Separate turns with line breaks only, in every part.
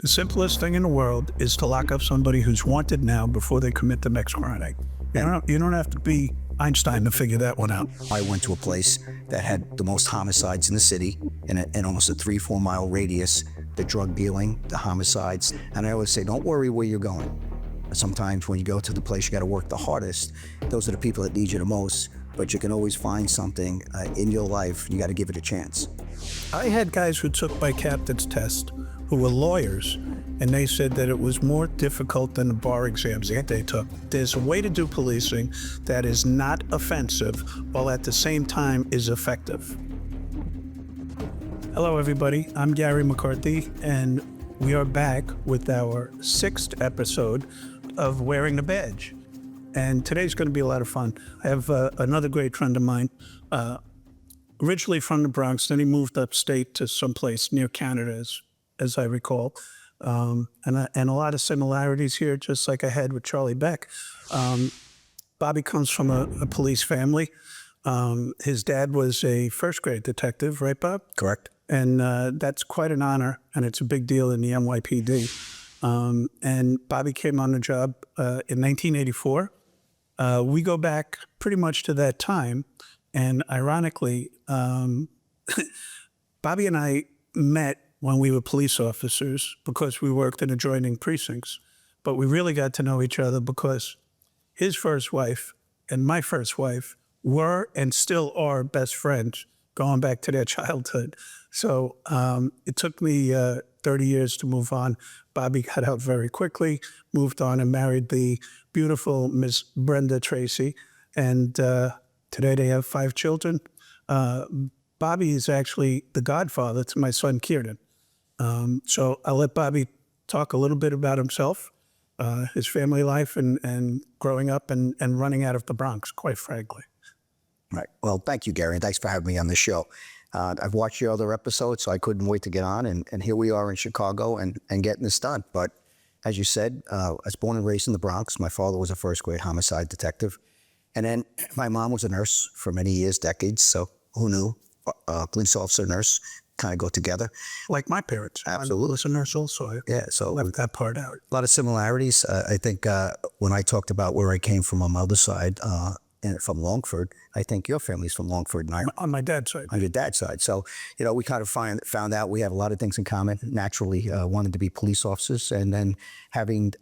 The simplest thing in the world is to lock up somebody who's wanted now before they commit the next crime. You don't have to be Einstein to figure that one out.
I went to a place that had the most homicides in the city in almost a 3-4 mile radius, the drug dealing, the homicides. And I always say, don't worry where you're going. Sometimes when you go to the place you got to work the hardest, those are the people that need you the most, but you can always find something in your life. You got to give it a chance.
I had guys who took my captain's test who were lawyers, and they said that it was more difficult than the bar exams that they took. There's a way to do policing that is not offensive, while at the same time is effective. Hello, everybody. I'm Garry McCarthy, and we are back with our 6th episode of Wearing the Badge. And today's going to be a lot of fun. I have another great friend of mine, originally from the Bronx, then he moved upstate to someplace near Canada, as I recall. And a lot of similarities here, just like I had with Charlie Beck. Bobby comes from a police family. His dad was a first grade detective, right, Bob?
Correct.
And that's quite an honor, and it's a big deal in the NYPD. And Bobby came on the job in 1984. We go back pretty much to that time. And ironically, Bobby and I met when we were police officers because we worked in adjoining precincts. But we really got to know each other because his first wife and my first wife were and still are best friends going back to their childhood. So it took me 30 years to move on. Bobby got out very quickly, moved on and married the beautiful Miss Brenda Tracy. And today they have 5 children. Bobby is actually the godfather to my son, Kieran. So I'll let Bobby talk a little bit about himself, his family life, and growing up and running out of the Bronx, quite frankly.
Right. Well, thank you, Garry, and thanks for having me on the show. I've watched your other episodes, so I couldn't wait to get on, and here we are in Chicago and getting this done. But as you said, I was born and raised in the Bronx. My father was a first-grade homicide detective. And then my mom was a nurse for many years, decades, so who knew? Police officer, nurse, kind of go together.
Like my parents.
Absolutely.
I was a nurse also.
Yeah, so
left that part out.
A lot of similarities. I think when I talked about where I came from on my mother's side, and from Longford, I think your family's from Longford. And
on my dad's side.
On your dad's side. So, you know, we kind of found out we have a lot of things in common. Naturally, wanted to be police officers and then having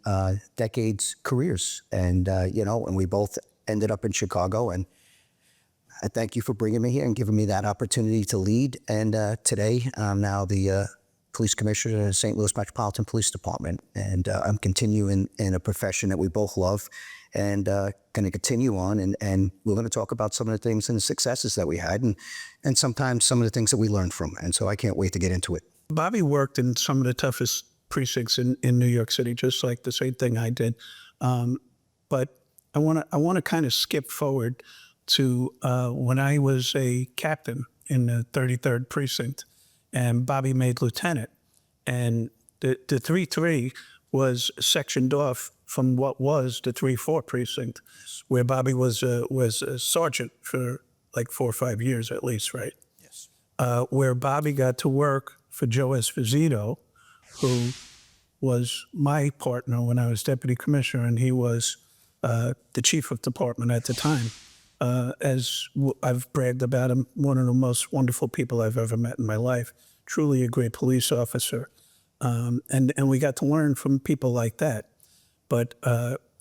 decades careers. And, you know, and we both ended up in Chicago. And I thank you for bringing me here and giving me that opportunity to lead. And today, I'm now the police commissioner of the St. Louis Metropolitan Police Department. And I'm continuing in a profession that we both love and going to continue on. And we're going to talk about some of the things and the successes that we had and sometimes some of the things that we learned from. And so I can't wait to get into it.
Bobby worked in some of the toughest precincts in New York City, just like the same thing I did. But I want to kind of skip forward to when I was a captain in the 33rd precinct and Bobby made lieutenant. And the 3-3 was sectioned off from what was the 3-4 precinct, where Bobby was a sergeant for like 4 or 5 years at least, right?
Yes.
Where Bobby got to work for Joe Esposito, who was my partner when I was deputy commissioner, and he was the chief of department at the time. As I've bragged about him, one of the most wonderful people I've ever met in my life, truly a great police officer. And we got to learn from people like that. But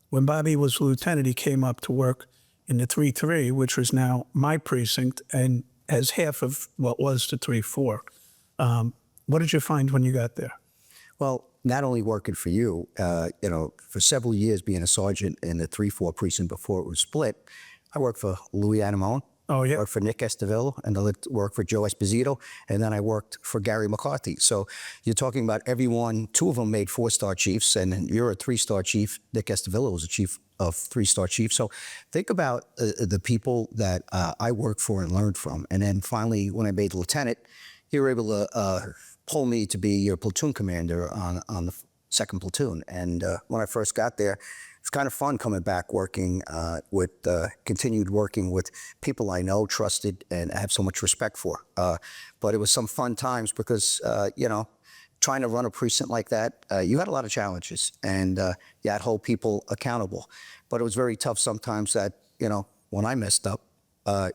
when Bobby was lieutenant, he came up to work in the 3-3, which was now my precinct, and as half of what was the 3-4. What did you find when you got there?
Well, not only working for you, you know, for several years being a sergeant in the 3-4 precinct before it was split, I worked for Louis Animone.
Oh, yeah.
Worked for Nick Estevillo, and I worked for Joe Esposito, and then I worked for Garry McCarthy. So you're talking about everyone, 2 of them made 4-star chiefs, and you're a 3-star chief. Nick Estevillo was a chief of 3-star chiefs. So think about the people that I worked for and learned from. And then finally, when I made lieutenant, you were able to pull me to be your platoon commander on the 2nd platoon. And when I first got there, it's kind of fun coming back working continued working with people I know, trusted, and I have so much respect for. But it was some fun times because, you know, trying to run a precinct like that, you had a lot of challenges, and you had to hold people accountable. But it was very tough sometimes that, when I messed up,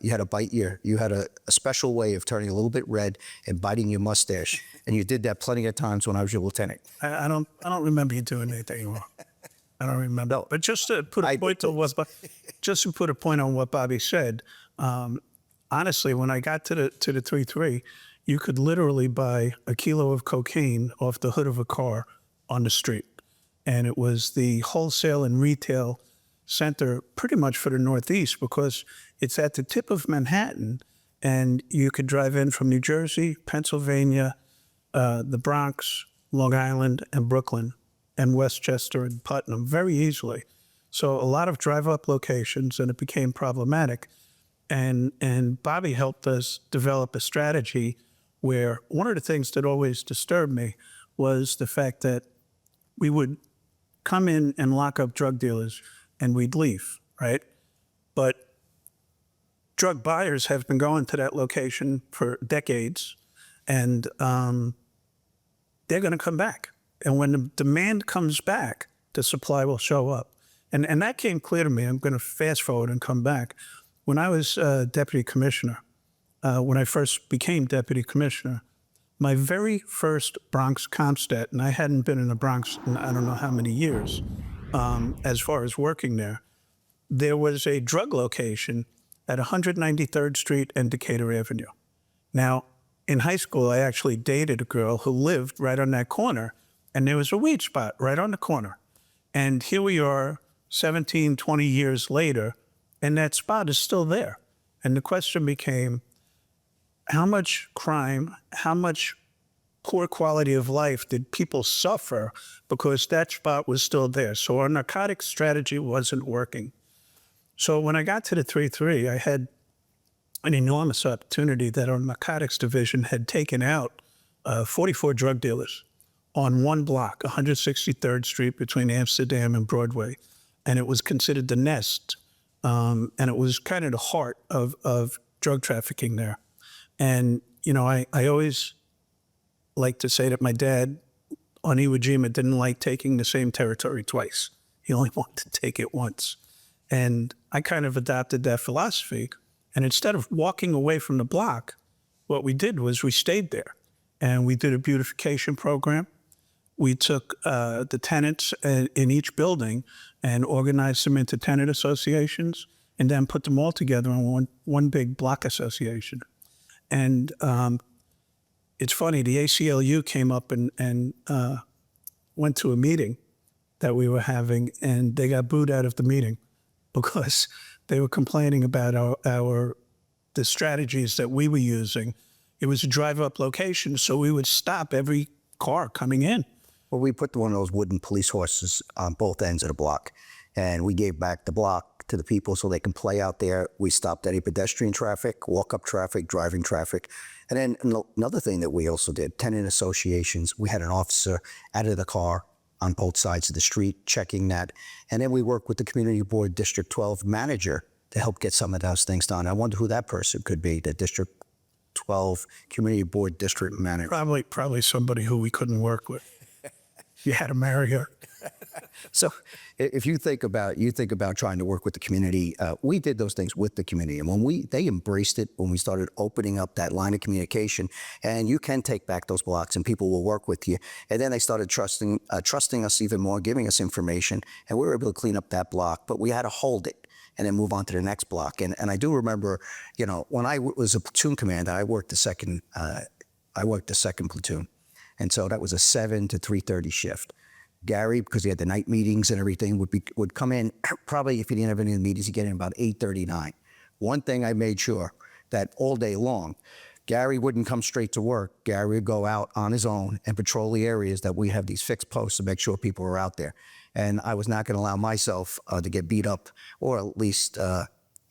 you had to bite you had a special way of turning a little bit red and biting your mustache. And you did that plenty of times when I was your lieutenant.
I don't remember you doing anything wrong. I don't remember.
No.
But just to put a point on what Bobby said, honestly, when I got to the 3-3, you could literally buy a kilo of cocaine off the hood of a car on the street. And it was the wholesale and retail center pretty much for the Northeast, because it's at the tip of Manhattan, and you could drive in from New Jersey, Pennsylvania, the Bronx, Long Island, and Brooklyn, and Westchester and Putnam very easily. So a lot of drive-up locations, and it became problematic. And Bobby helped us develop a strategy where one of the things that always disturbed me was the fact that we would come in and lock up drug dealers and we'd leave, right? But drug buyers have been going to that location for decades, and they're going to come back. And when the demand comes back, the supply will show up. And that came clear to me. I'm going to fast forward and come back. When I was deputy commissioner, when I first became deputy commissioner, my very first Bronx Compstat, and I hadn't been in the Bronx in I don't know how many years, as far as working there was a drug location at 193rd Street and Decatur Avenue. Now, in high school, I actually dated a girl who lived right on that corner, and there was a weed spot right on the corner. And here we are, 17, 20 years later, and that spot is still there. And the question became, how much crime, how much poor quality of life did people suffer because that spot was still there? So our narcotics strategy wasn't working. So when I got to the 3-3, I had an enormous opportunity that our narcotics division had taken out 44 drug dealers on one block, 163rd Street between Amsterdam and Broadway. And it was considered the nest. And it was kind of the heart of drug trafficking there. And, I always like to say that my dad on Iwo Jima didn't like taking the same territory twice. He only wanted to take it once. And I kind of adopted that philosophy. And instead of walking away from the block, what we did was we stayed there. And we did a beautification program. We took the tenants in each building and organized them into tenant associations, and then put them all together in one big block association. And it's funny, the ACLU came up and went to a meeting that we were having, and they got booed out of the meeting because they were complaining about the strategies that we were using. It was a drive-up location, so we would stop every car coming in.
Well, we put one of those wooden police horses on both ends of the block, and we gave back the block to the people so they can play out there. We stopped any pedestrian traffic, walk-up traffic, driving traffic. And then another thing that we also did, tenant associations, we had an officer out of the car on both sides of the street checking that. And then we worked with the Community Board District 12 manager to help get some of those things done. I wonder who that person could be, the District 12 Community Board District manager.
Probably somebody who we couldn't work with. You had to marry her.
So if you think about trying to work with the community, we did those things with the community. And when they embraced it, when we started opening up that line of communication, and you can take back those blocks and people will work with you. And then they started trusting us even more, giving us information, and we were able to clean up that block, but we had to hold it and then move on to the next block. And I do remember, when I was a platoon commander, I worked the second platoon. And so that was a 7 to 3:30 shift. Garry, because he had the night meetings and everything, would come in, probably if he didn't have any of the meetings, he'd get in about 8:39. One thing I made sure that all day long, Garry wouldn't come straight to work. Garry would go out on his own and patrol the areas that we have these fixed posts to make sure people were out there. And I was not going to allow myself to get beat up, or at least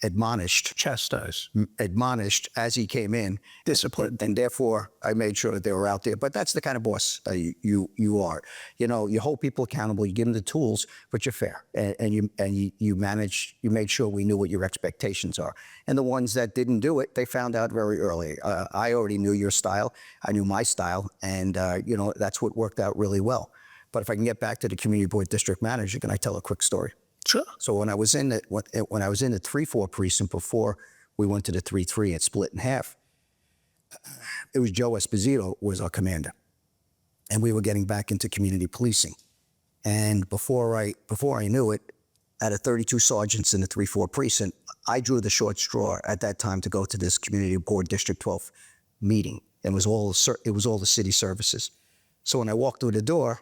Chastise.
admonished as he came in,
Discipline.
and therefore I made sure that they were out there. But that's the kind of boss you are. You know, you hold people accountable, you give them the tools, but you're fair, and you manage. You made sure we knew what your expectations are, and the ones that didn't do it, they found out very early. I already knew your style, I knew my style, and you know, that's what worked out really well. But if I can get back to the community board district manager, can I tell a quick story?
Sure.
So when I was in the 3-4 precinct before we went to the 3-3 and split in half, it was Joe Esposito was our commander, and we were getting back into community policing. And before I knew it, out of 32 sergeants in the 3-4 precinct, I drew the short straw at that time to go to this community board district 12 meeting. It was all the city services. So when I walked through the door,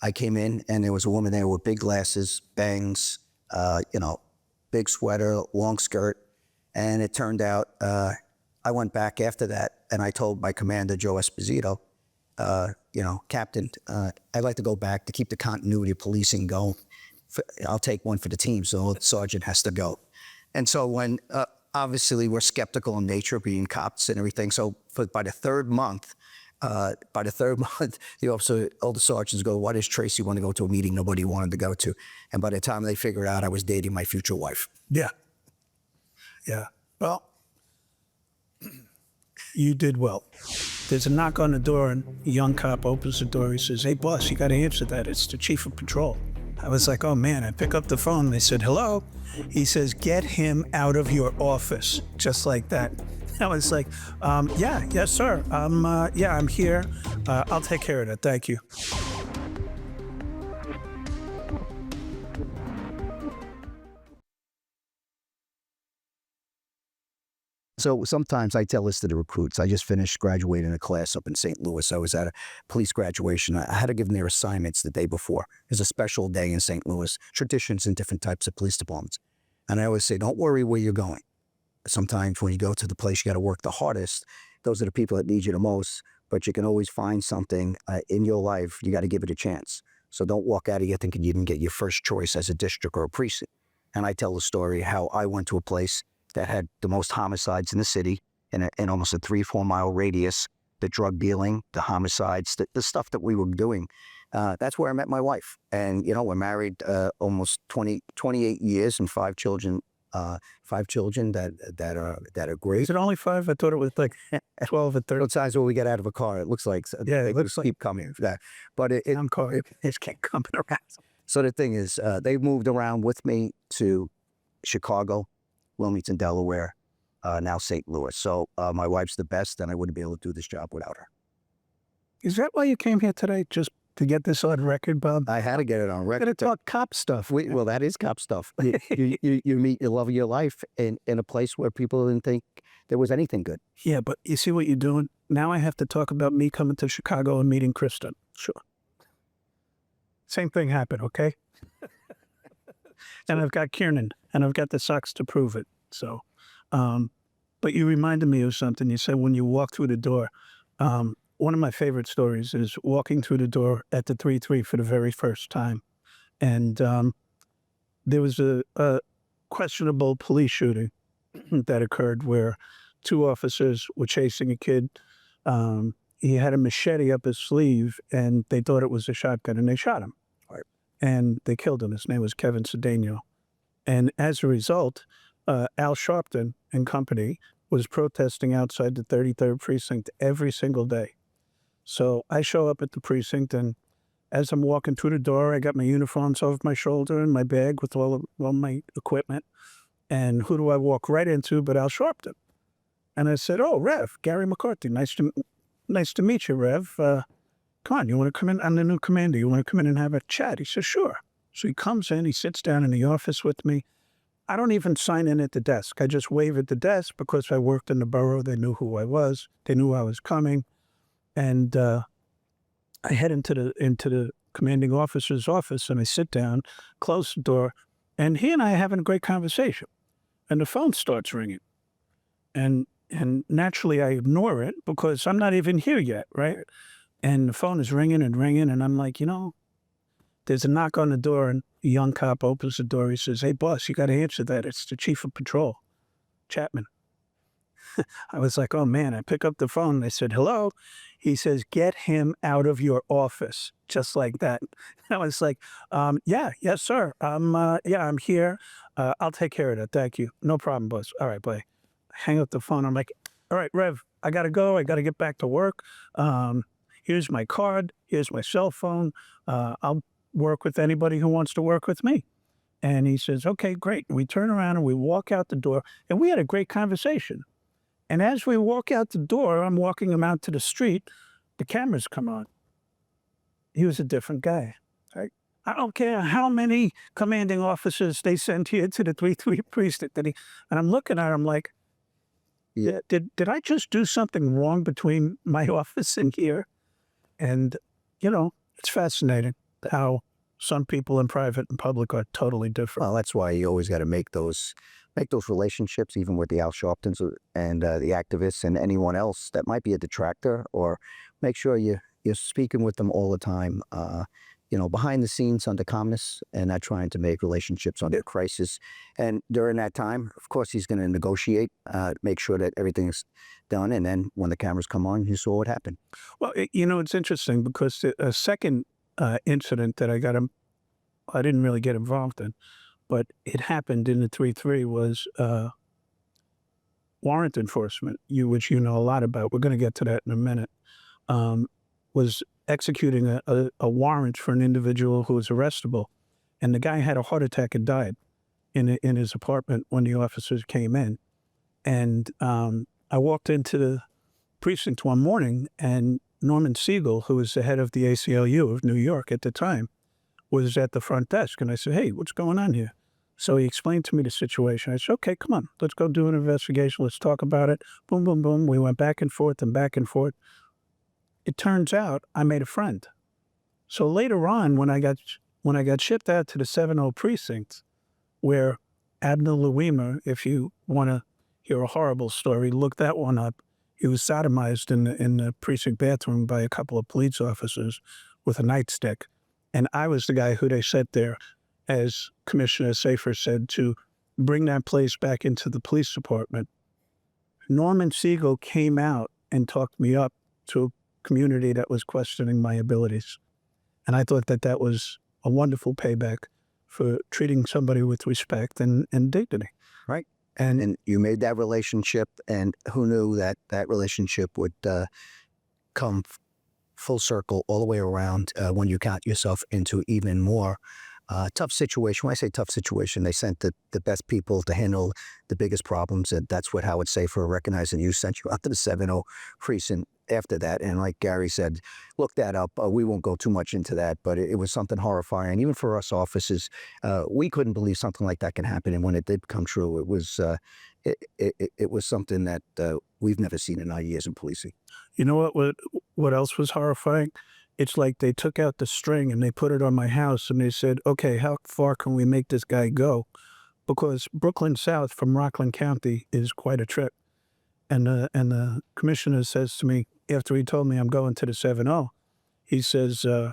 I came in and there was a woman there with big glasses, bangs, you know, big sweater, long skirt. And it turned out I went back after that and I told my commander, Joe Esposito, you know, Captain, I'd like to go back to keep the continuity of policing going. I'll take one for the team, so the sergeant has to go. And so when, obviously we're skeptical in nature, being cops and everything. So by the third month, the officer, all the sergeants go, why does Tracy want to go to a meeting nobody wanted to go to? And by the time they figured out I was dating my future wife.
Yeah. Yeah. Well, you did well. There's a knock on the door and a young cop opens the door. He says, hey, boss, you got to answer that. It's the chief of patrol. I was like, oh, man. I pick up the phone. They said, hello. He says, get him out of your office, just like that. I was like, yes, sir. I'm here. I'll take care of that. Thank you.
So sometimes I tell this to the recruits. I just finished graduating a class up in St. Louis. I was at a police graduation. I had to give them their assignments the day before. It's a special day in St. Louis, traditions in different types of police departments. And I always say, don't worry where you're going. Sometimes when you go to the place you got to work the hardest, those are the people that need you the most, but you can always find something in your life. You got to give it a chance. So don't walk out of here thinking you didn't get your first choice as a district or a precinct. And I tell the story how I went to a place that had the most homicides in the city in almost a 3-4 mile radius, the drug dealing, the homicides, the stuff that we were doing. That's where I met my wife. And, you know, we're married almost 28 years and 5 children. 5 children that are great.
Is it only 5? I thought it was like 12 or 13.
Sometimes when we get out of a car, it looks like
Yeah,
they
it looks like
keep coming. That, but it
can't come around.
So the thing is, they moved around with me to Chicago, Wilmington, Delaware, now St. Louis. So my wife's the best, and I wouldn't be able to do this job without her.
Is that why you came here today? Just to get this on record, Bob?
I had to get it on record.
We're going to talk cop stuff.
Well, that is cop stuff. You meet your love of your life in a place where people didn't think there was anything good.
Yeah, but you see what you're doing? Now I have to talk about me coming to Chicago and meeting Kristen. Sure. Same thing happened, okay? And I've got Kiernan, and I've got the socks to prove it. So, but you reminded me of something. You said when you walk through the door, one of my favorite stories is walking through the door at the 3-3 for the very first time. And there was a questionable police shooting that occurred where 2 officers were chasing a kid. He had a machete up his sleeve, and they thought it was a shotgun, and they shot him.
Right.
And they killed him. His name was Kevin Cedeno. And as a result, Al Sharpton and company was protesting outside the 33rd precinct every single day. So I show up at the precinct, and as I'm walking through the door, I got my uniforms over my shoulder and my bag with all my equipment. And who do I walk right into but Al Sharpton? And I said, oh, Rev, Garry McCarthy, nice to meet you, Rev. Come on, you want to come in? I'm the new commander. You want to come in and have a chat? He says, sure. So he comes in, he sits down in the office with me. I don't even sign in at the desk. I just wave at the desk because I worked in the borough. They knew who I was. They knew I was coming. And I head into the commanding officer's office, and I sit down, close the door, and he and I are having a great conversation. And the phone starts ringing. And naturally I ignore it because I'm not even here yet, right? And the phone is ringing and ringing, and I'm like, you know, There's a knock on the door, and a young cop opens the door. He says, "Hey, boss, you got to answer that. It's the chief of patrol, Chapman." I was like, oh, man. I pick up the phone. They said, "Hello." He says, "Get him out of your office," just like that. I was like, yeah, yes, sir. I'm here. I'll take care of that. Thank you. No problem, boss. All right, bye. Hang up the phone. I'm like, all right, Rev, I got to go. I got to get back to work. Here's my card. Here's my cell phone. I'll work with anybody who wants to work with me. And he says, okay, great. And we turn around and we walk out the door, and we had a great conversation. And as we walk out the door, I'm walking him out to the street, the cameras come on. He was a different guy. Right? I don't care how many commanding officers they sent here to the 3-3 precinct. And I'm looking at him like, yeah, did I just do something wrong between my office and here? And, it's fascinating how some people in private and public are totally different.
Well, that's why you always got to make those relationships, even with the Al Sharptons and the activists and anyone else that might be a detractor, or make sure you're speaking with them all the time, behind the scenes under calmness, and not trying to make relationships under crisis. And during that time, of course, he's going to negotiate, make sure that everything's done. And then when the cameras come on, you saw what happened.
Well, it's interesting because a second incident that I didn't really get involved in, but it happened in the 3-3 was warrant enforcement, which you know a lot about. We're going to get to that in a minute. Was executing a warrant for an individual who was arrestable, and the guy had a heart attack and died in his apartment when the officers came in. And I walked into the precinct one morning, and Norman Siegel, who was the head of the ACLU of New York at the time, was at the front desk. And I said, "Hey, what's going on here?" So he explained to me the situation. I said, "Okay, come on, let's go do an investigation. Let's talk about it." Boom, boom, boom. We went back and forth and back and forth. It turns out I made a friend. So later on, when I got shipped out to the 7-0 precinct, where Abner Louimer, if you want to hear a horrible story, look that one up. He was sodomized in the precinct bathroom by a couple of police officers with a nightstick. And I was the guy who they sent there, as Commissioner Safer said, to bring that place back into the police department. Norman Siegel came out and talked me up to a community that was questioning my abilities. And I thought that was a wonderful payback for treating somebody with respect and dignity.
Right. And you made that relationship, and who knew that relationship would come full circle all the way around when you count yourself into even more tough situation. When I say tough situation, they sent the best people to handle the biggest problems, and that's what Howard Safer recognized, and you sent you out to the 7-0 precinct after that. And like Garry said, look that up. We won't go too much into that, but it was something horrifying. Even for us officers, we couldn't believe something like that can happen. And when it did come true, it was something that we've never seen in our years in policing.
You know what else was horrifying? It's like they took out the string and they put it on my house, and they said, "Okay, how far can we make this guy go?" Because Brooklyn South from Rockland County is quite a trip. And the commissioner says to me, after he told me I'm going to the 7-0, he says, "Oh,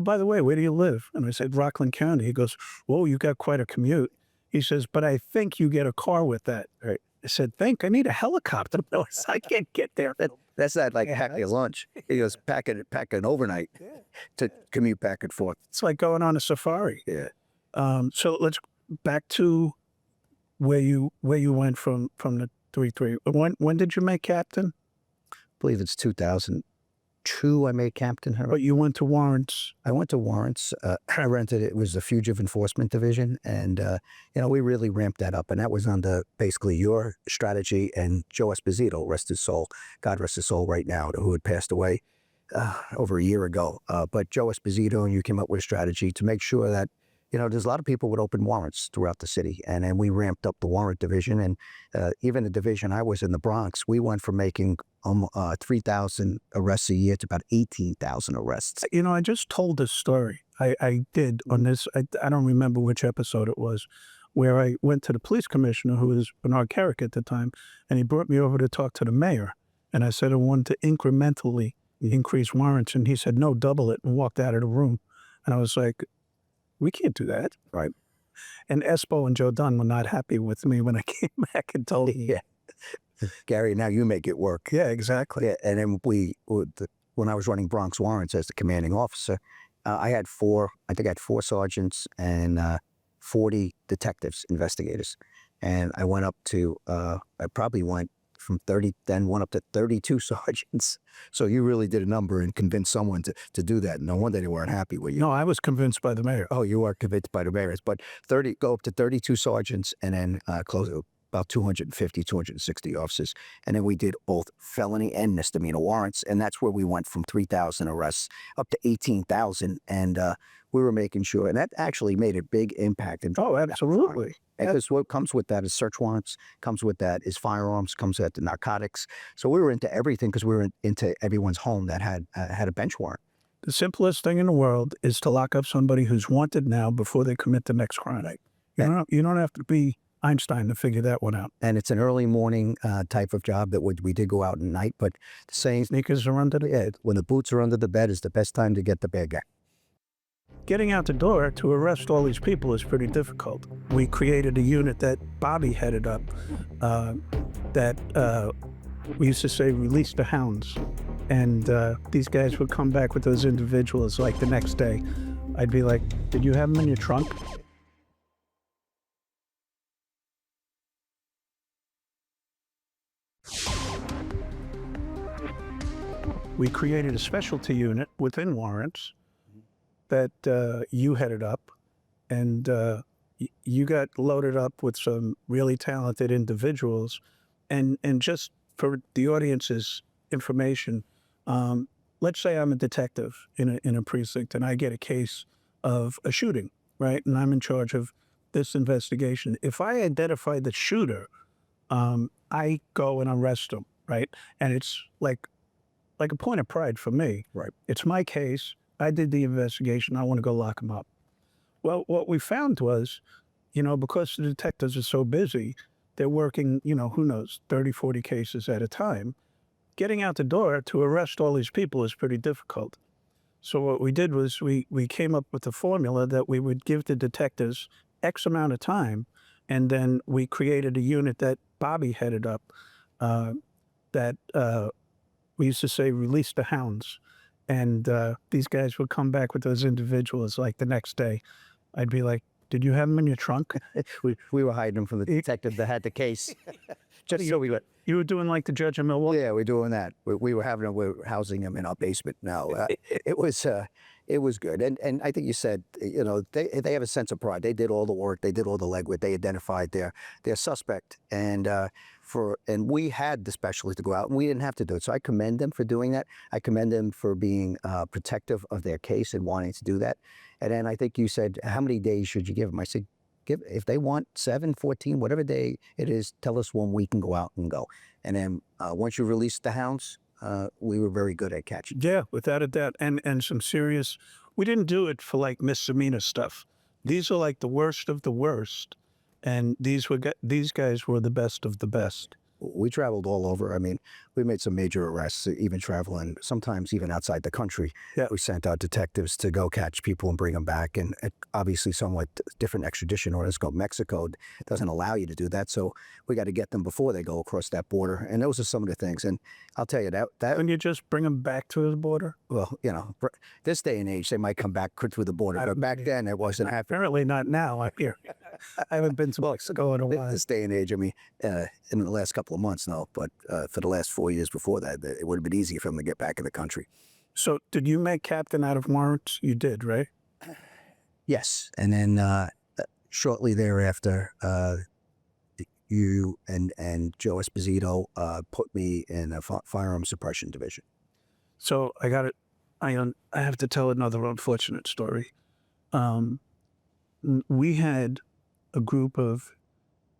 by the way, where do you live?" And I said, "Rockland County." He goes, "Whoa, you got quite a commute." He says, "But I think you get a car with that." Right. I said, "Think? I need a helicopter." No, I can't get there.
That's not like packing a lunch. He goes packing overnight to commute back and forth.
It's like going on a safari.
Yeah.
So let's back to where you went from the 3-3. When did you make captain?
I believe it's 2002 I made captain.
But you went to Warrants.
I went to Warrants. I rented it. It was the Fugitive Enforcement Division. And, we really ramped that up. And that was under basically your strategy and Joe Esposito, rest his soul, God rest his soul right now, who had passed away over a year ago. But Joe Esposito and you came up with a strategy to make sure that, there's a lot of people with open warrants throughout the city. And then we ramped up the warrant division. And even the division I was in, the Bronx, we went from making 3,000 arrests a year to about 18,000 arrests.
I just told this story. I did on this. I don't remember which episode it was, where I went to the police commissioner, who was Bernard Carrick at the time, and he brought me over to talk to the mayor. And I said I wanted to incrementally increase warrants. And he said, "No, double it," and walked out of the room. And I was like, we can't do that.
Right.
And Espo and Joe Dunn were not happy with me when I came back and told them.
Yeah. Gary, now you make it work.
Yeah, exactly.
Yeah, and then when I was running Bronx Warrants as the commanding officer, I had four sergeants and 40 detectives, investigators. And I went up to, I probably went from 30, then went up to 32 sergeants. So you really did a number and convinced someone to do that. No wonder they weren't happy with you.
No, I was convinced by the mayor.
Oh, you are convinced by the mayors. But go up to 32 sergeants and then close about 250, 260 officers. And then we did both felony and misdemeanor warrants. And that's where we went from 3,000 arrests up to 18,000. And we were making sure, and that actually made a big impact.
Oh, absolutely.
Because what comes with that is search warrants, comes with that is firearms, comes with the narcotics. So we were into everything because we were into everyone's home that had a bench warrant.
The simplest thing in the world is to lock up somebody who's wanted now before they commit the next crime. You don't have to be Einstein to figure that one out.
And it's an early morning type of job that we did go out at night, but the saying,
Sneakers are under the bed.
When the boots are under the bed is the best time to get the bad guy.
Getting out the door to arrest all these people is pretty difficult. We created a unit that Bobby headed up that we used to say release the hounds. And these guys would come back with those individuals like the next day. I'd be like, did you have them in your trunk? We created a specialty unit within Warrants that you headed up, and you got loaded up with some really talented individuals. And just for the audience's information, let's say I'm a detective in a precinct and I get a case of a shooting, right? And I'm in charge of this investigation. If I identify the shooter, I go and arrest him, right? And it's like a point of pride for me.
Right.
It's my case. I did the investigation. I want to go lock him up. Well, what we found was, because the detectives are so busy, they're working, who knows, 30, 40 cases at a time. Getting out the door to arrest all these people is pretty difficult. So what we did was we came up with a formula that we would give the detectives X amount of time, and then we created a unit that Bobby headed up that we used to say release the hounds. And these guys would come back with those individuals like the next day. I'd be like, did you have them in your trunk?
We were hiding them from the detective that had the case. Just so we would.
You were doing like the judge in Milwaukee?
Yeah, we're doing that. We were housing them in our basement now. It was good. And I think you said, they have a sense of pride. They did all the work. They did all the legwork. They identified their suspect. And we had the specialists to go out, and we didn't have to do it. So I commend them for doing that. I commend them for being protective of their case and wanting to do that. And then I think you said, how many days should you give them? I said, if they want 7, 14, whatever day it is, tell us when we can go out and go. And then once you release the hounds, we were very good at catching.
Yeah, without a doubt. And some serious, we didn't do it for like misdemeanor stuff. These are like the worst of the worst. And these guys were the best of the best.
We traveled all over. I mean, we made some major arrests, even traveling, sometimes even outside the country.
Yeah.
We sent out detectives to go catch people and bring them back. And obviously somewhat different extradition orders. Mexico doesn't allow you to do that. So we got to get them before they go across that border. And those are some of the things. And I'll tell you that.
Can you just bring them back to the border?
Well, this day and age, they might come back through the border. But back then, it wasn't happening.
Apparently not now. I haven't been to Mexico in a while.
This day and age, I mean, in the last couple of months, no. But for the last 4 years before that, it would have been easy for them to get back in the country.
So did you make captain out of Warrants? You did, right?
Yes. And then shortly thereafter, you and Joe Esposito put me in a firearm suppression division.
So I have to tell another unfortunate story. We had a group of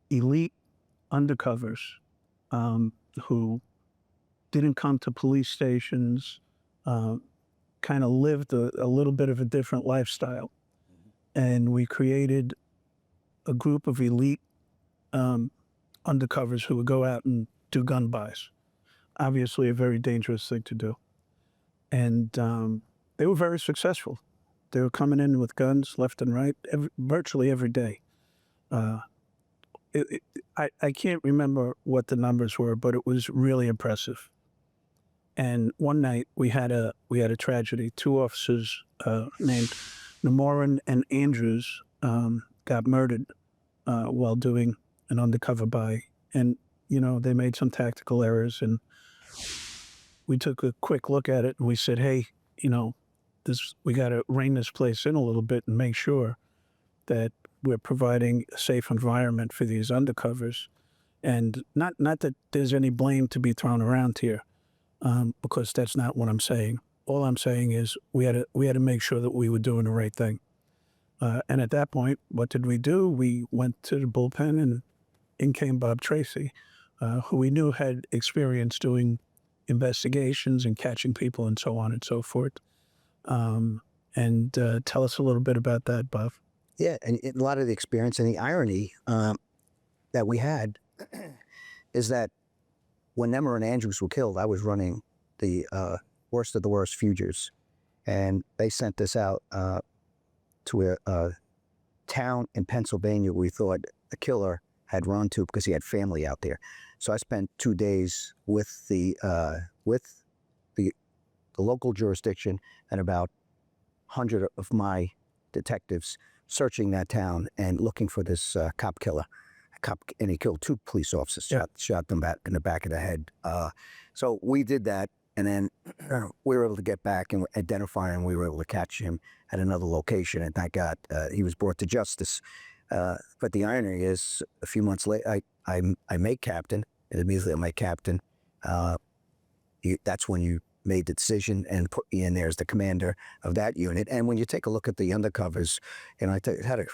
elite undercovers who didn't come to police stations, kind of lived a little bit of a different lifestyle. And we created a group of elite undercovers who would go out and do gun buys. Obviously a very dangerous thing to do. And they were very successful. They were coming in with guns left and right, virtually every day. I can't remember what the numbers were, but it was really impressive. And one night we had a tragedy. Two officers named Namoran and Andrews got murdered while doing an undercover buy. And, they made some tactical errors. And we took a quick look at it and we said, hey, we got to rein this place in a little bit and make sure that we're providing a safe environment for these undercovers. And not that there's any blame to be thrown around here, because that's not what I'm saying. All I'm saying is we had to make sure that we were doing the right thing. And at that point, what did we do? We went to the bullpen, and in came Bob Tracy, who we knew had experience doing investigations and catching people and so on and so forth. And tell us a little bit about that, Bob.
Yeah, and a lot of the experience and the irony that we had is that when Nemmer and Andrews were killed, I was running the worst of the worst fugitives, and they sent us out to a town in Pennsylvania we thought the killer had run to because he had family out there. So I spent 2 days with the local jurisdiction and about 100 of my detectives searching that town and looking for this cop killer. And he killed 2 police officers, shot them back in the back of the head. So we did that, and then we were able to get back and identify him. We were able to catch him at another location, and thank God he was brought to justice. But the irony is, a few months later, I made captain, and immediately I made captain. That's when you made the decision and put me in there as the commander of that unit. And when you take a look at the undercovers, I had a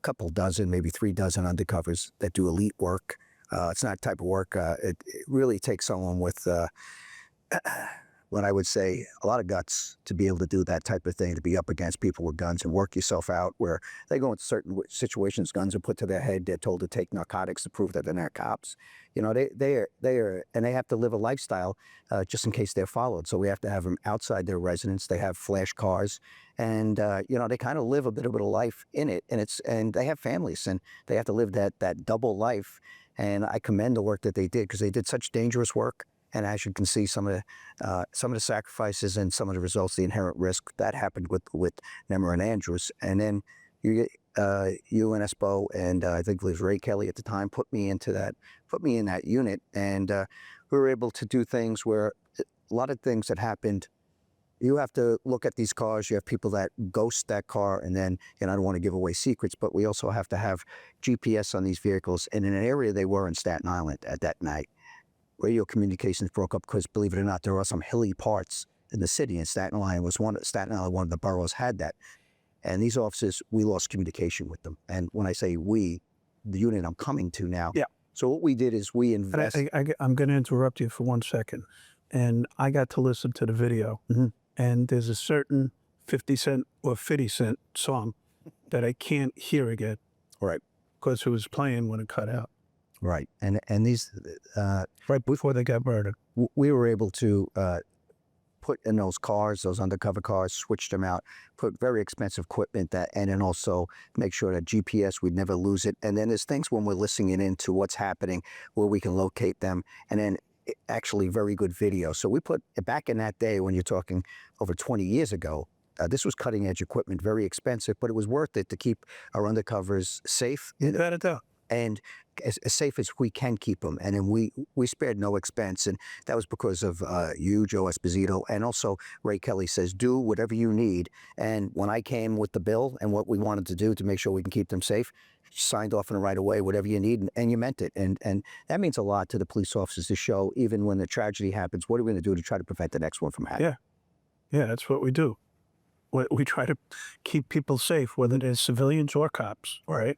couple dozen, maybe 3 dozen undercovers that do elite work. It's not the type of work. It really takes someone with, what I would say, a lot of guts to be able to do that type of thing, to be up against people with guns and work yourself out, where they go into certain situations, guns are put to their head, they're told to take narcotics to prove that they're not cops. They are, and they have to live a lifestyle just in case they're followed. So we have to have them outside their residence. They have flash cars, and they kind of live a bit of a life in it, and they have families, and they have to live that double life. And I commend the work that they did, because they did such dangerous work. And as you can see, some of the sacrifices and some of the results, the inherent risk that happened with Nemmer and Andrews. And then you and Espo, and I think it was Ray Kelly at the time, put me in that unit, and we were able to do things where a lot of things that happened. You have to look at these cars. You have people that ghost that car, and then, I don't want to give away secrets, but we also have to have GPS on these vehicles. And in an area they were in Staten Island at that night, radio communications broke up because, believe it or not, there are some hilly parts in the city, and Staten Island, one of the boroughs had that. And these officers, we lost communication with them. And when I say we, the unit I'm coming to now. Yeah. So what we did is we invested.
I'm going to interrupt you for 1 second. And I got to listen to the video. Mm-hmm. And there's a certain 50 Cent or 50 Cent song that I can't hear again.
Right.
Because it was playing when it cut out.
Right. And these...
right before they got murdered.
We were able to put in those cars, those undercover cars, switch them out, put very expensive equipment and then also make sure that GPS, we'd never lose it. And then there's things when we're listening into what's happening where we can locate them, and then actually very good video. So we put, back in that day, when you're talking over 20 years ago, this was cutting edge equipment, very expensive, but it was worth it to keep our undercovers safe.
Without a doubt.
And as safe as we can keep them. And then we spared no expense. And that was because of you, Joe Esposito, and also Ray Kelly says, do whatever you need. And when I came with the bill and what we wanted to do to make sure we can keep them safe, signed off on it right away, whatever you need, and you meant it. And that means a lot to the police officers to show, even when the tragedy happens, what are we going to do to try to prevent the next one from happening?
Yeah, that's what we do. We try to keep people safe, whether they're civilians or cops, right?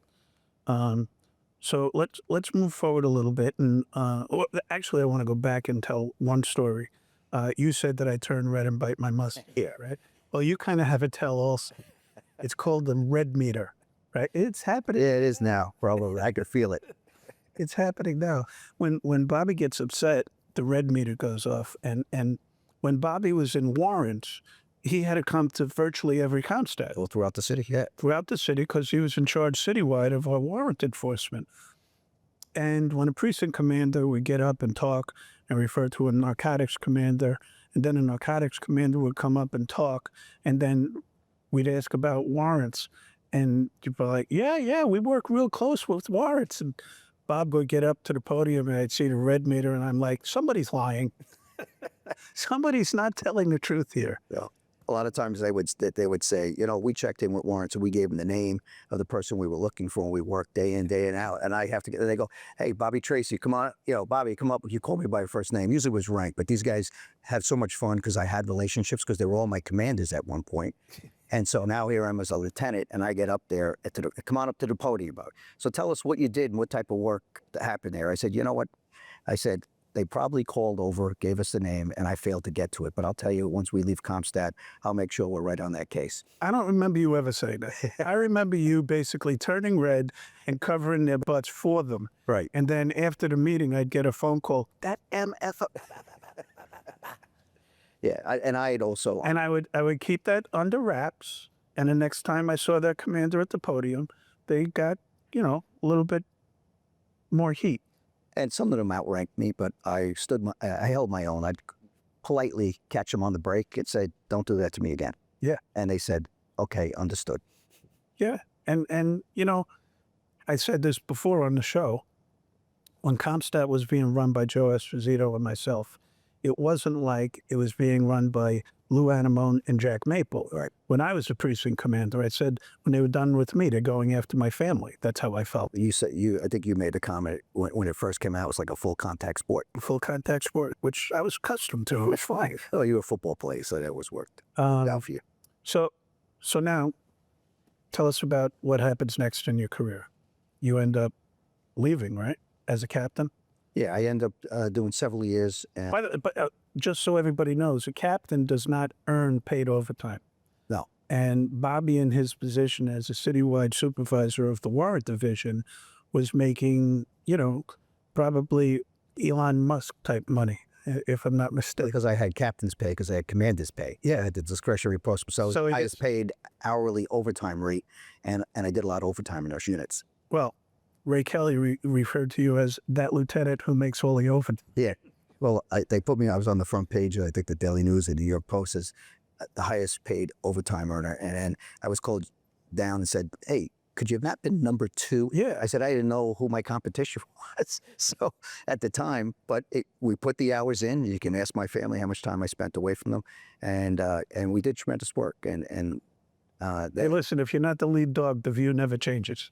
So let's move forward a little bit. And actually, I want to go back and tell one story. You said that I turn red and bite my mustache, right? Well, you kind of have a tell also. It's called the red meter, right? It's happening.
Yeah, it is now, probably. I can feel it.
It's happening now. When Bobby gets upset, the red meter goes off. And when Bobby was in Warrant, he had to come to virtually every Compstat
All throughout the city, yeah.
throughout the city because he was in charge citywide of our warrant enforcement. And when a precinct commander would get up and talk and refer to a narcotics commander, and then a narcotics commander would come up and talk, and then we'd ask about warrants, and you'd be like, yeah, we work real close with warrants. And Bob would get up to the podium, and I'd see the red meter, and I'm like, somebody's lying. Somebody's not telling the truth here.
Yeah. A lot of times they would say, you know, we checked in with warrants and we gave them the name of the person we were looking for, and we worked day in, day in, out. And I have to get, and they go, hey, Bobby Tracy, come on, you know, Bobby, come up. You call me by your first name. Usually it was rank, but these guys had so much fun because I had relationships because they were all my commanders at one point. And so now here I am as a lieutenant, and I get up there, come on up to the podium. So tell us what you did and what type of work happened there. I said, you know what? I said, they probably called over, gave us the name, and I failed to get to it. But I'll tell you, once we leave Compstat, I'll make sure we're right on that case.
I don't remember you ever saying that. I remember you basically turning red and covering their butts for them.
Right.
And then after the meeting, I'd get a phone call, that MF.
Yeah, I'd also...
And I would keep that under wraps. And the next time I saw that commander at the podium, they got, you know, a little bit more heat.
And some of them outranked me, but I held my own. I'd politely catch them on the break and say, don't do that to me again.
Yeah.
And they said, okay, understood.
Yeah. And you know, I said this before on the show, when Compstat was being run by Joe Esposito and myself, it wasn't like it was being run by Lou Anamone and Jack Maple.
Right.
When I was the precinct commander, I said, when they were done with me, they're going after my family. That's how I felt.
You said I think you made a comment when it first came out. It was like a full contact sport.
Full contact sport, which I was accustomed to. It was fine.
Oh, you were a football player, so that was worked out for you.
So now, tell us about what happens next in your career. You end up leaving, right, as a captain?
Yeah, I end up doing several years.
But just so everybody knows, a captain does not earn paid overtime.
No.
And Bobby, in his position as a citywide supervisor of the Warrant Division, was making, you know, probably Elon Musk type money, if I'm not mistaken.
Because I had captain's pay, because I had commander's pay. Yeah, I had the discretionary post. So I was paid hourly overtime rate, and I did a lot of overtime in those units.
Well, Ray Kelly referred to you as that lieutenant who makes all the overtime.
Yeah. Well, they put me, I was on the front page of, I think, the Daily News and New York Post as the highest paid overtime earner. And then I was called down and said, hey, could you have not been number 2?
Yeah.
I said, I didn't know who my competition was. So at the time, but we put the hours in. You can ask my family how much time I spent away from them. And we did tremendous work. And
hey, listen, if you're not the lead dog, the view never changes.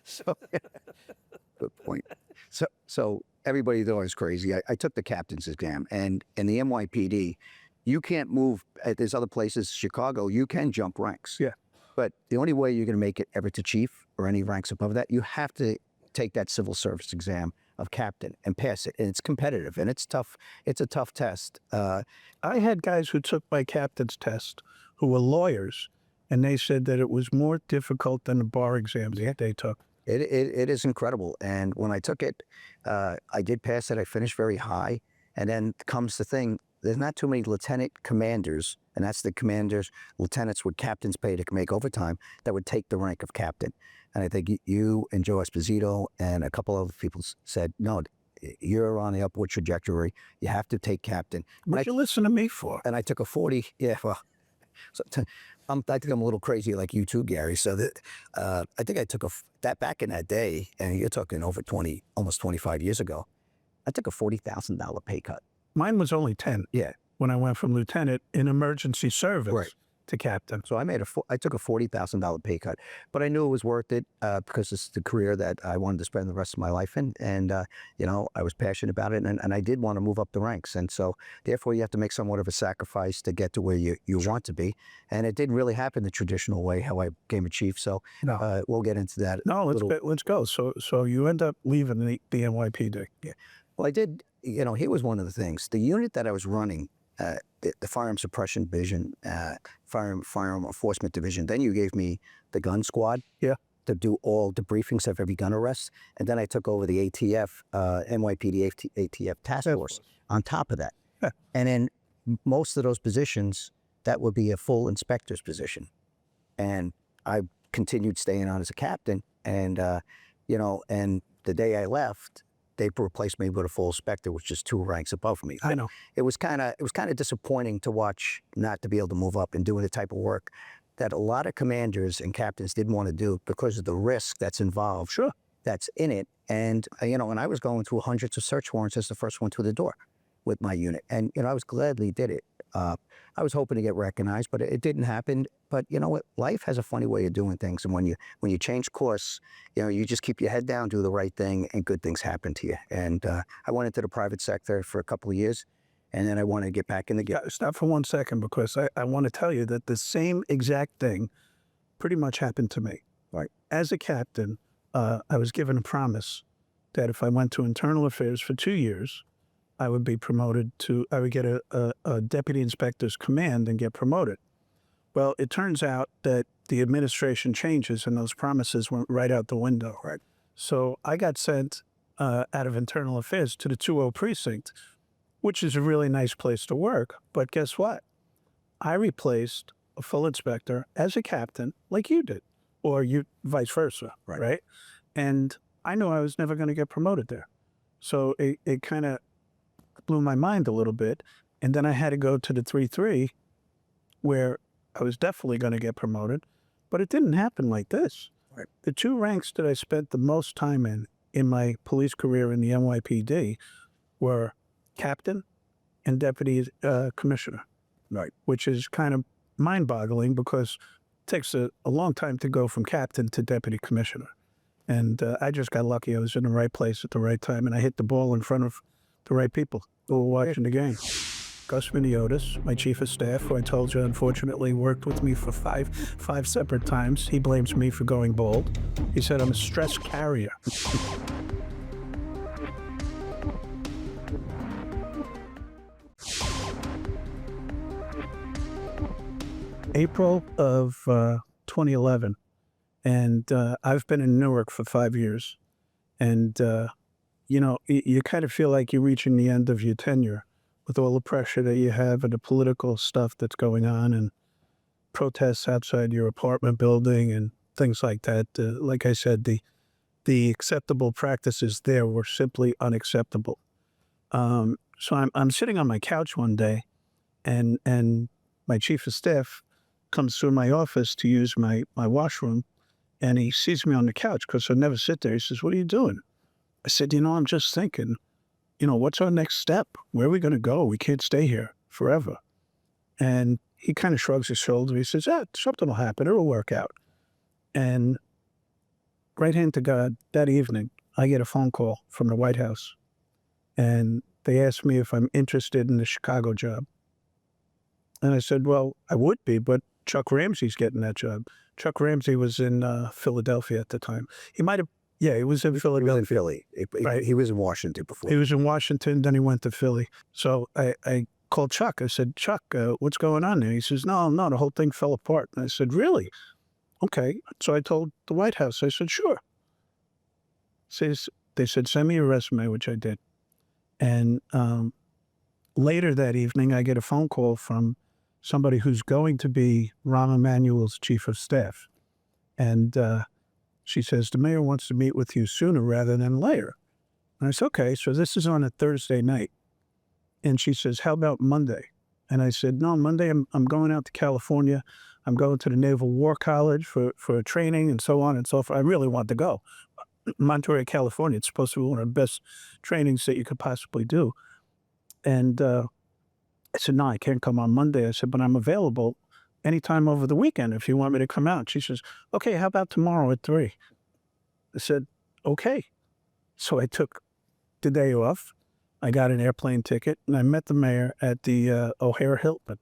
So, good point. So everybody thought I was crazy. I took the captain's exam, and in the NYPD, you can't move. There's other places, Chicago, you can jump ranks.
Yeah.
But the only way you're going to make it ever to chief or any ranks above that, you have to take that civil service exam of captain and pass it. And it's competitive and it's tough. It's a tough test.
I had guys who took my captain's test who were lawyers, and they said that it was more difficult than the bar exams that they took.
It is incredible. And when I took it, I did pass it. I finished very high. And then comes the thing, there's not too many lieutenant commanders, and that's the commanders, lieutenants with captain's pay to make overtime, that would take the rank of captain. And I think you and Joe Esposito and a couple other people said, no, you're on the upward trajectory. You have to take captain.
What you listen to me for?
And I took a 40, yeah, well, so I think I'm a little crazy like you too, Gary. So that I think I took that back in that day, and you're talking over 20, almost 25 years ago, I took a $40,000 pay cut.
Mine was only 10.
Yeah.
When I went from lieutenant in emergency service
Right.
to captain.
So I took a $40,000 pay cut, but I knew it was worth it because it's the career that I wanted to spend the rest of my life in. And, you know, I was passionate about it, and I did want to move up the ranks. And so therefore you have to make somewhat of a sacrifice to get to where you want to be. And it didn't really happen the traditional way, how I became a chief. So we'll get into that.
No, let's go. So you end up leaving the NYPD.
Yeah. Well, I did, you know, here was one of the things. The unit that I was running, the Firearm Suppression Division, Firearm Enforcement Division. Then you gave me the gun squad.
Yeah.
To do all debriefings of every gun arrest. And then I took over the ATF, NYPD ATF task force on top of that.
Yeah.
And then most of those positions, that would be a full inspector's position. And I continued staying on as a captain. And, and the day I left, they replaced me with a full inspector, which is 2 ranks above me.
I know.
It was kind of disappointing to watch not to be able to move up and doing the type of work that a lot of commanders and captains didn't want to do because of the risk that's involved.
Sure.
That's in it. And, and I was going through hundreds of search warrants as the first one through the door with my unit. And, I was gladly did it. I was hoping to get recognized, but it didn't happen. But you know what? Life has a funny way of doing things. And when you change course, you just keep your head down, do the right thing, and good things happen to you. And I went into the private sector for a couple of years, and then I wanted to get back in the game.
Stop for 1 second, because I want to tell you that the same exact thing pretty much happened to me.
Right.
As a captain, I was given a promise that if I went to internal affairs for 2 years, I would be promoted I would get a deputy inspector's command and get promoted. Well, it turns out that the administration changes and those promises went right out the window. Right. So I got sent out of internal affairs to the 20 precinct, which is a really nice place to work. But guess what? I replaced a full inspector as a captain like you did, or you vice versa, right? And I knew I was never going to get promoted there. So it kind of blew my mind a little bit. And then I had to go to the 3-3 where I was definitely going to get promoted, but it didn't happen like this.
Right.
The 2 ranks that I spent the most time in my police career in the NYPD were captain and deputy commissioner.
Right.
Which is kind of mind-boggling because it takes a long time to go from captain to deputy commissioner. And I just got lucky. I was in the right place at the right time, and I hit the ball in front of the right people who were watching the game. Gus Miniotis, my chief of staff, who I told you unfortunately worked with me for five separate times. He blames me for going bald. He said I'm a stress carrier. April of 2011, and I've been in Newark for 5 years, and you kind of feel like you're reaching the end of your tenure with all the pressure that you have and the political stuff that's going on and protests outside your apartment building and things like that. Like I said, the acceptable practices there were simply unacceptable. So I'm sitting on my couch one day, and my chief of staff comes through my office to use my washroom, and he sees me on the couch because I never sit there. He says, "What are you doing?" I said, I'm just thinking, what's our next step? Where are we going to go? We can't stay here forever. And he kind of shrugs his shoulders. He says, something will happen. It'll work out. And right hand to God, that evening, I get a phone call from the White House. And they asked me if I'm interested in the Chicago job. And I said, well, I would be, but Chuck Ramsey's getting that job. Chuck Ramsey was in Philadelphia at the time. He might have, he was in Philadelphia.
Philly.
Right.
He was in Washington before.
He was in Washington, then he went to Philly. So I called Chuck. I said, Chuck, what's going on there? He says, no, the whole thing fell apart. And I said, really? Okay. So I told the White House, I said, sure. They said, send me your resume, which I did. And later that evening, I get a phone call from somebody who's going to be Rahm Emanuel's chief of staff. And she says, the mayor wants to meet with you sooner rather than later. And I said, okay, so this is on a Thursday night. And she says, how about Monday? And I said, no, Monday I'm going out to California. I'm going to the Naval War College for training and so on and so forth. I really want to go. Monterey, California, it's supposed to be one of the best trainings that you could possibly do. And I said, no, I can't come on Monday. I said, but I'm available anytime over the weekend if you want me to come out. She says, okay, how about tomorrow at 3? I said, okay. So I took the day off. I got an airplane ticket, and I met the mayor at the O'Hare Hilton.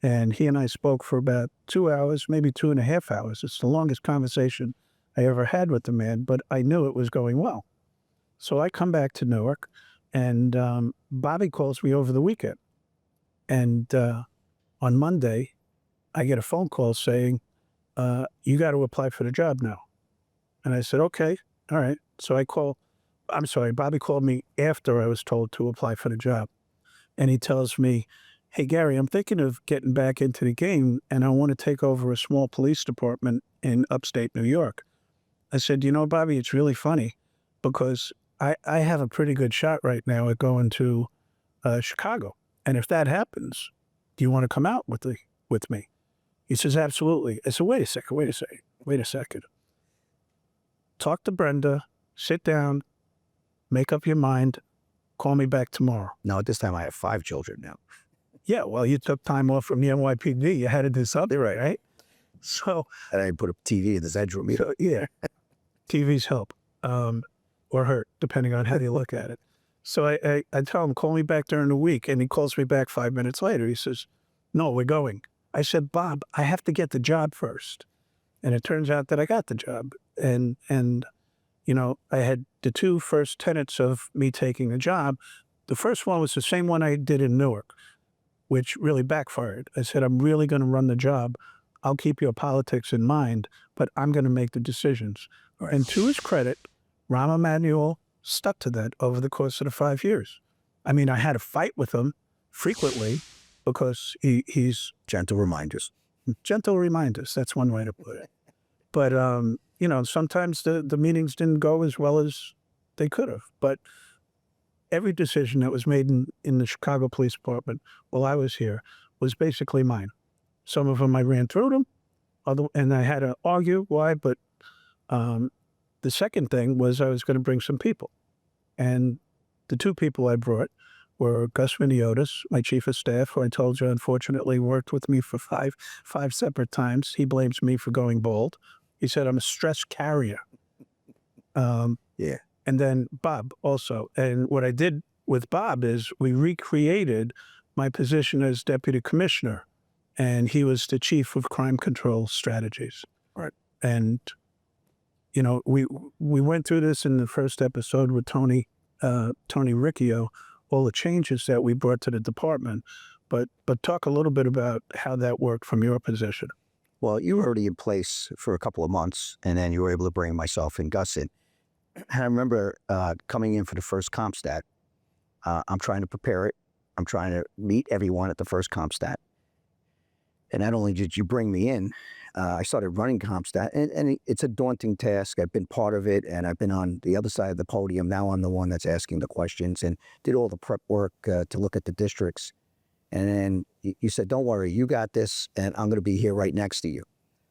And he and I spoke for about 2 hours, maybe 2.5 hours. It's the longest conversation I ever had with the man, but I knew it was going well. So I come back to Newark, and Bobby calls me over the weekend. And on Monday, I get a phone call saying, you got to apply for the job now. And I said, okay, all right. So Bobby called me after I was told to apply for the job. And he tells me, hey, Gary, I'm thinking of getting back into the game and I want to take over a small police department in upstate New York. I said, you know, Bobby, it's really funny because I have a pretty good shot right now at going to Chicago. And if that happens, do you want to come out with me? He says, absolutely. I said, wait a second. Talk to Brenda, sit down, make up your mind, call me back tomorrow.
No, at this time I have 5 children now.
Yeah, well, you took time off from the NYPD. You had to do something, right? So,
And I put a TV in the bedroom. You know?
so yeah, TVs help or hurt, depending on how you look at it. So I tell him, call me back during the week. And he calls me back 5 minutes later. He says, no, we're going. I said, Bob, I have to get the job first. And it turns out that I got the job. And you know, I had the 2 first tenets of me taking the job. The first one was the same one I did in Newark, which really backfired. I said, I'm really going to run the job. I'll keep your politics in mind, but I'm going to make the decisions. Right. And to his credit, Rahm Emanuel stuck to that over the course of the 5 years. I mean, I had a fight with him frequently because he's
Gentle reminders.
Gentle reminders. That's one way to put it. But, you know, sometimes the meetings didn't go as well as they could have. But every decision that was made in the Chicago Police Department while I was here was basically mine. Some of them I ran through them, and I had to argue why. But the second thing was I was going to bring some people. And the 2 people I brought were Gus Viniotis, my chief of staff, who I told you unfortunately worked with me for five separate times. He blames me for going bald. He said I'm a stress carrier.
Yeah.
And then Bob also. And what I did with Bob is we recreated my position as deputy commissioner, and he was the chief of crime control strategies.
Right.
And, you know, we went through this in the first episode with Tony Riccio, all the changes that we brought to the department. But talk a little bit about how that worked from your position.
Well, you were already in place for a couple of months, and then you were able to bring myself and Gus in. And I remember coming in for the first Compstat. I'm trying to prepare it. I'm trying to meet everyone at the first Compstat. And not only did you bring me in, I started running Compstat, and it's a daunting task. I've been part of it, and I've been on the other side of the podium. Now I'm the one that's asking the questions and did all the prep work to look at the districts. And then you said, don't worry, you got this, and I'm going to be here right next to you.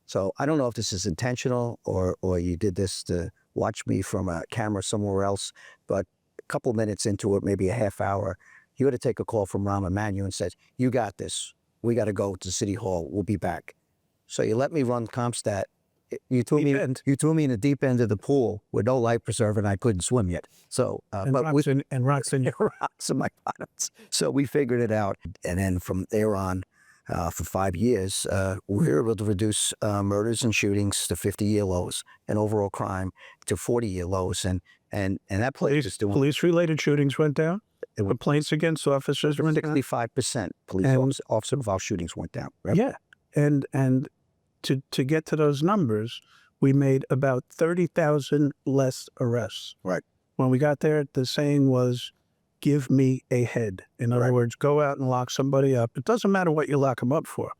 So I don't know if this is intentional or you did this to watch me from a camera somewhere else, but a couple minutes into it, maybe a half hour, you had to take a call from Rahm Emanuel and said, you got this. We got to go to City Hall. We'll be back. So you let me run Compstat. You threw me in the deep end of the pool with no life preserver, and I couldn't swim yet. So,
Rocks in
rocks in my bottoms. So we figured it out, and then from there on, for 5 years, we were able to reduce murders and shootings to 50-year lows, and overall crime to 40-year lows, and that place is doing.
Police-related shootings went down. Complaints against officers went down.
65% police officer-involved shootings went down. Right?
Yeah, and to get to those numbers, we made about 30,000 less arrests.
Right.
When we got there, the saying was, give me a head. In other words, go out and lock somebody up. It doesn't matter what you lock them up for,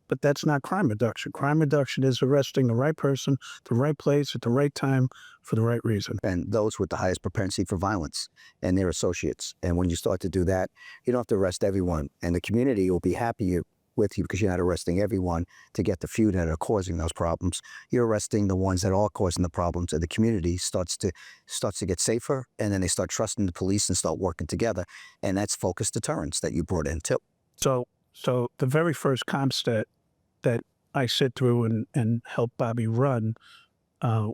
but that's not crime reduction. Crime reduction is arresting the right person, the right place, at the right time, for the right reason.
And those with the highest propensity for violence and their associates. And when you start to do that, you don't have to arrest everyone. And the community will be happy with you because you're not arresting everyone to get the few that are causing those problems. You're arresting the ones that are causing the problems, and the community starts to get safer, and then they start trusting the police and start working together. And that's focused deterrence that you brought in too.
So the very first Compstat that I sit through and help Bobby run,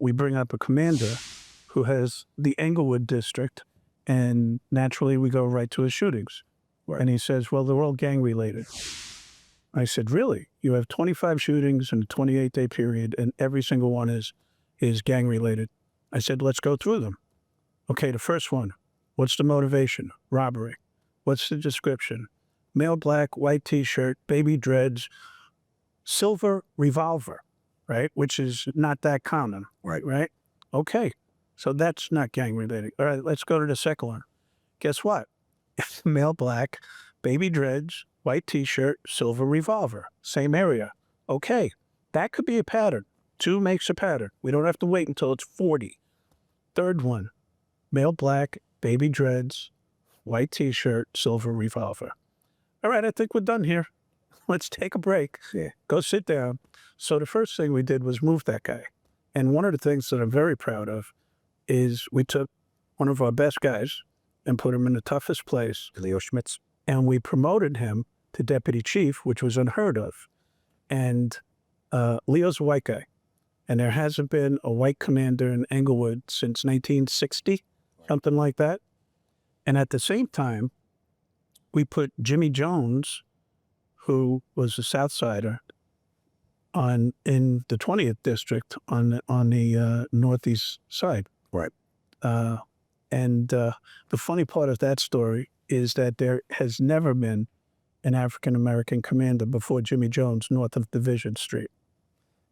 we bring up a commander who has the Englewood district, and naturally we go right to his shootings. Right. And he says, well, they're all gang related. I said, really? You have 25 shootings in a 28-day period, and every single one is gang related. I said, let's go through them. Okay, the first one, what's the motivation? Robbery. What's the description? Male black, white T-shirt, baby dreads, silver revolver, right? Which is not that common, right? Okay, so that's not gang related. All right, let's go to the second one. Guess what? It's male black, baby dreads, white T-shirt, silver revolver, same area. Okay, that could be a pattern. 2 makes a pattern. We don't have to wait until it's 40. Third one, male black, baby dreads, white T-shirt, silver revolver. All right, I think we're done here. Let's take a break. Yeah. Go sit down. So the first thing we did was move that guy. And one of the things that I'm very proud of is we took one of our best guys and put him in the toughest place.
Leo Schmitz.
And we promoted him to deputy chief, which was unheard of. And Leo's a white guy. And there hasn't been a white commander in Englewood since 1960, something like that. And at the same time, we put Jimmy Jones, who was a South Sider, in the 20th district on the northeast side.
Right.
And the funny part of that story is that there has never been an African-American commander before Jimmy Jones north of Division Street.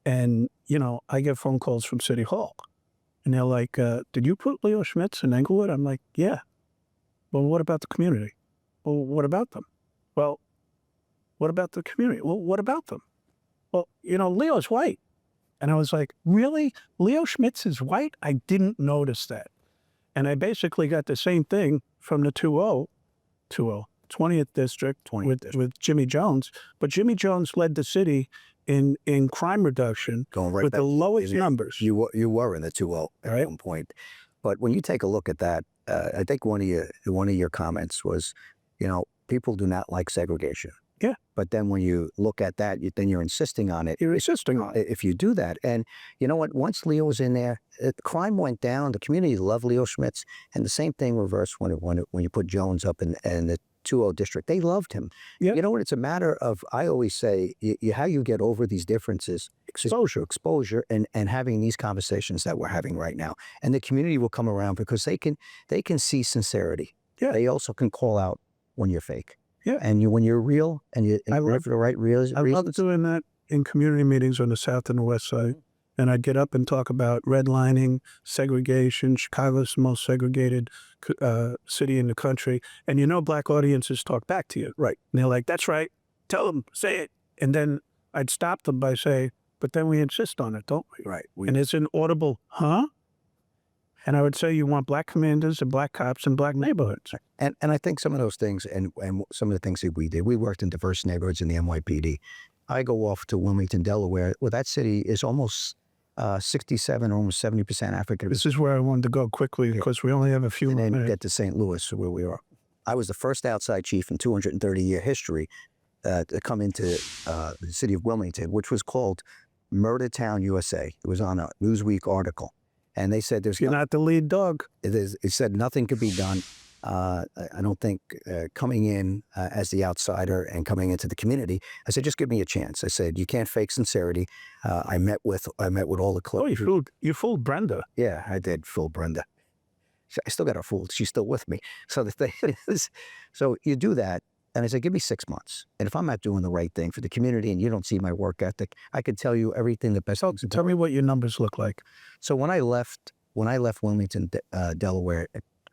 And, you know, I get phone calls from City Hall. And they're like, did you put Leo Schmitz in Englewood? I'm like, yeah. Well, what about the community? Well, what about them? Well, what about the community? Well, what about them? Well, you know, Leo's white. And I was like, really? Leo Schmitz is white? I didn't notice that. And I basically got the same thing from the 20th district with Jimmy Jones. But Jimmy Jones led the city in crime reduction with the lowest numbers.
You were in the 2-0 at one point. But when you take a look at that, I think one of your comments was, you know, people do not like segregation.
Yeah.
But then when you look at that, then you're insisting on it.
You're insisting on it.
If you do that. And you know what? Once Leo was in there, crime went down. The community loved Leo Schmitz. And the same thing reversed when you put Jones up in the 2-0 district. They loved him.
Yeah.
You know what? It's a matter of, I always say, how you get over these differences. Exposure, and having these conversations that we're having right now. And the community will come around because they can see sincerity.
Yeah.
They also can call out when you're fake.
Yeah.
And when you're real and you're for the right reasons.
I love doing that in community meetings on the South and the West Side. And I'd get up and talk about redlining, segregation. Chicago's the most segregated city in the country. And you know, black audiences talk back to you.
Right.
And they're like, that's right. Tell them, say it. And then I'd stop them by saying, but then we insist on it, don't we?
Right.
And it's an audible, huh? And I would say you want black commanders and black cops in black neighborhoods.
And I think some of those things and some of the things that we did, we worked in diverse neighborhoods in the NYPD. I go off to Wilmington, Delaware. Well, that city is almost 67 or almost 70% African.
This is where I wanted to go quickly because we only have a few
minutes. And then
minutes.
get to St. Louis, where we are. I was the first outside chief in 230-year history to come into the city of Wilmington, which was called Murder Town, USA. It was on a Newsweek article. And they said
You're not the lead dog.
It said nothing could be done. I don't think coming in as the outsider and coming into the community, I said, just give me a chance. I said, you can't fake sincerity. I met with all the close.
Oh, you fooled Brenda.
Yeah, I did fool Brenda. I still got her fooled. She's still with me. So the thing is, so you do that. And I said, give me 6 months. And if I'm not doing the right thing for the community and you don't see my work ethic, I could tell you everything the best.
Tell me what your numbers look like.
So when I left Wilmington, Delaware,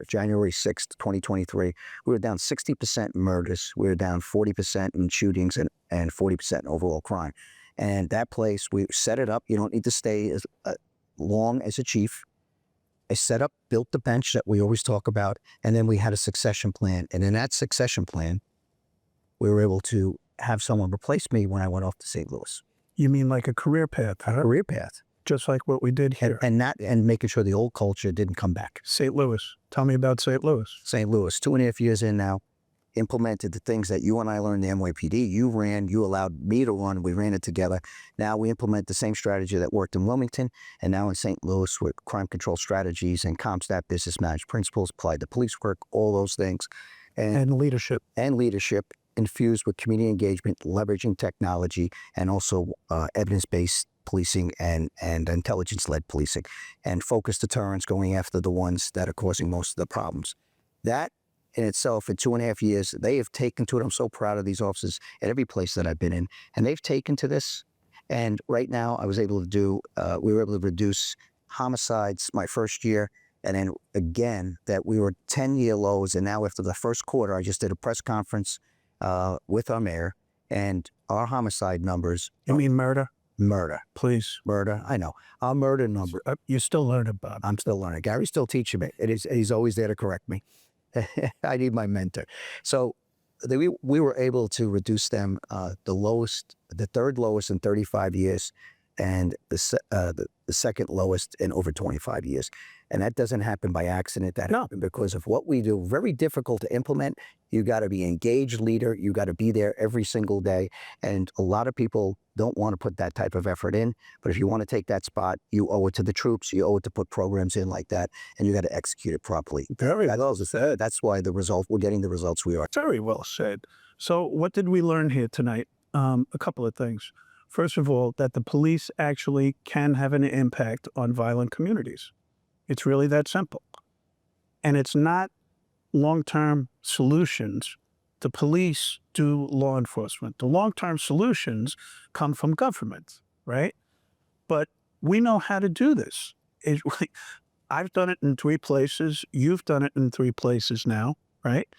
January 6th, 2023, we were down 60% murders. We were down 40% in shootings and 40% in overall crime. And that place, we set it up. You don't need to stay as long as a chief. I built the bench that we always talk about, and then we had a succession plan. And in that succession plan, we were able to have someone replace me when I went off to St. Louis.
You mean like a career path, huh?
Career path.
Just like what we did here.
And making sure the old culture didn't come back.
St. Louis. Tell me about St. Louis.
St. Louis, 2.5 years in now, implemented the things that you and I learned in the NYPD. You allowed me to run, we ran it together. Now we implement the same strategy that worked in Wilmington, and now in St. Louis with crime control strategies and Compstat business management principles, applied to police work, all those things.
And leadership.
And leadership infused with community engagement, leveraging technology, and also evidence-based policing and intelligence-led policing, and focused deterrence, going after the ones that are causing most of the problems. That in itself, in 2.5 years, they have taken to it. I'm so proud of these officers at every place that I've been in, and they've taken to this. And right now, we were able to reduce homicides my first year, and then again, that we were 10-year lows, and now after the first quarter, I just did a press conference with our mayor, and our homicide numbers.
You mean murder?
Murder.
Please.
Murder. I know. Our murder number.
You're still learning, Bob.
I'm still learning. Gary's still teaching me. He's always there to correct me. I need my mentor. So we were able to reduce them the third lowest in 35 years, and the second lowest in over 25 years. And that doesn't happen by accident. That happened because of what we do. Very difficult to implement. You got to be an engaged leader. You got to be there every single day. And a lot of people don't want to put that type of effort in. But if you want to take that spot, you owe it to the troops. You owe it to put programs in like that, and you got to execute it properly.
Very well said.
That's why we're getting the results we are.
Very well said. So what did we learn here tonight? A couple of things. First of all, that the police actually can have an impact on violent communities. It's really that simple. And it's not long-term solutions. The police do law enforcement. The long-term solutions come from government, right? But we know how to do this. I've done it in 3 places. You've done it in 3 places now, right?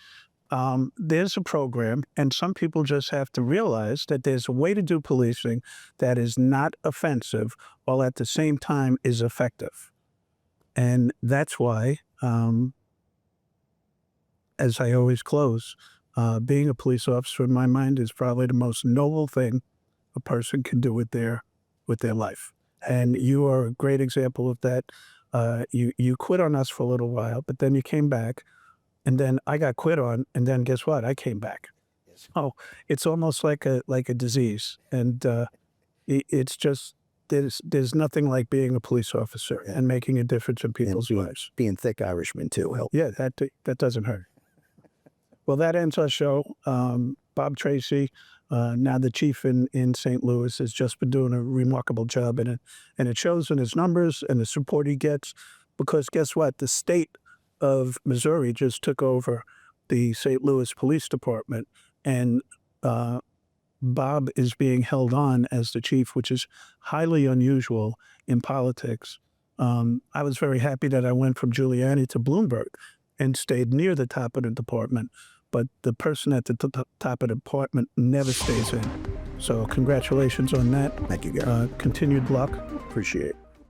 There's a program, and some people just have to realize that there's a way to do policing that is not offensive while at the same time is effective. And that's why, as I always close, being a police officer in my mind is probably the most noble thing a person can do with their life. And you are a great example of that. You quit on us for a little while, but then you came back, and then I got quit on, and then guess what? I came back. So it's almost like a disease, and it's just. There's nothing like being a police officer and making a difference in people's lives.
Being thick Irishman too helps.
Yeah, that doesn't hurt. Well, that ends our show. Bob Tracy, now the chief in St. Louis, has just been doing a remarkable job in it, and it shows in his numbers and the support he gets. Because guess what? The state of Missouri just took over the St. Louis Police Department, and Bob is being held on as the chief, which is highly unusual in politics. I was very happy that I went from Giuliani to Bloomberg and stayed near the top of the department, but the person at the top of the department never stays in. So congratulations on that.
Thank you, Gary.
Continued luck.
Appreciate it.